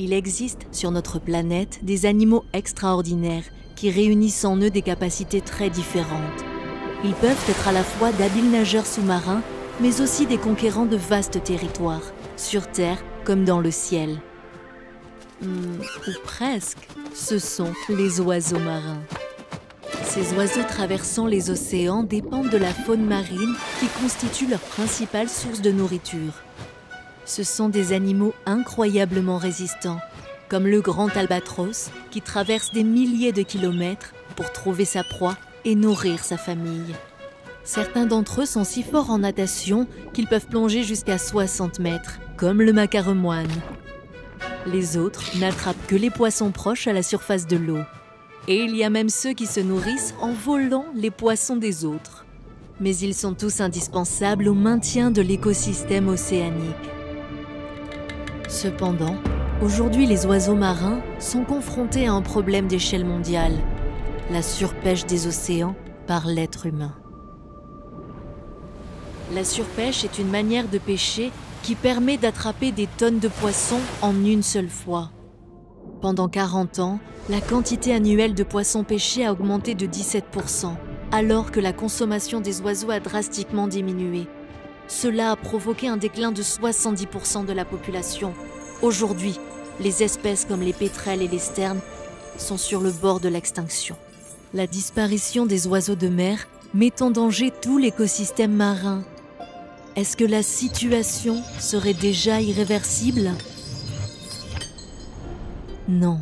Il existe sur notre planète des animaux extraordinaires qui réunissent en eux des capacités très différentes. Ils peuvent être à la fois d'habiles nageurs sous-marins, mais aussi des conquérants de vastes territoires, sur Terre comme dans le ciel. Ou presque, ce sont les oiseaux marins. Ces oiseaux traversant les océans dépendent de la faune marine qui constitue leur principale source de nourriture. Ce sont des animaux incroyablement résistants, comme le grand albatros qui traverse des milliers de kilomètres pour trouver sa proie et nourrir sa famille. Certains d'entre eux sont si forts en natation qu'ils peuvent plonger jusqu'à 60 mètres, comme le macaremoine. Les autres n'attrapent que les poissons proches à la surface de l'eau. Et il y a même ceux qui se nourrissent en volant les poissons des autres. Mais ils sont tous indispensables au maintien de l'écosystème océanique. Cependant, aujourd'hui les oiseaux marins sont confrontés à un problème d'échelle mondiale, la surpêche des océans par l'être humain. La surpêche est une manière de pêcher qui permet d'attraper des tonnes de poissons en une seule fois. Pendant 40 ans, la quantité annuelle de poissons pêchés a augmenté de 17%, alors que la consommation des oiseaux a drastiquement diminué. Cela a provoqué un déclin de 70% de la population. Aujourd'hui, les espèces comme les pétrels et les sternes sont sur le bord de l'extinction. La disparition des oiseaux de mer met en danger tout l'écosystème marin. Est-ce que la situation serait déjà irréversible ? Non.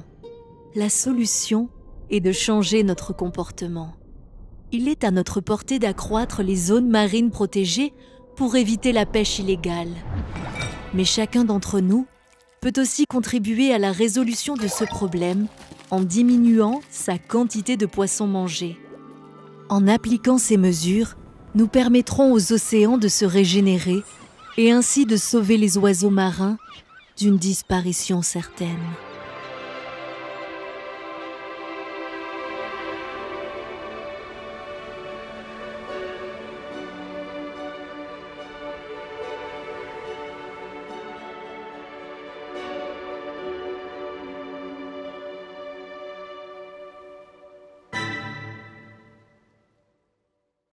La solution est de changer notre comportement. Il est à notre portée d'accroître les zones marines protégées pour éviter la pêche illégale. Mais chacun d'entre nous peut aussi contribuer à la résolution de ce problème en diminuant sa quantité de poissons mangés. En appliquant ces mesures, nous permettrons aux océans de se régénérer et ainsi de sauver les oiseaux marins d'une disparition certaine.